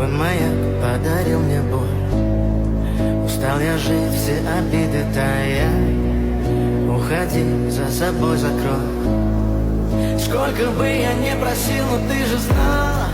Тот маяк подарил мне боль. Устал я жить, все обиды тая. Уходи, за собой закрой. Сколько бы я не просил, но ты же знала,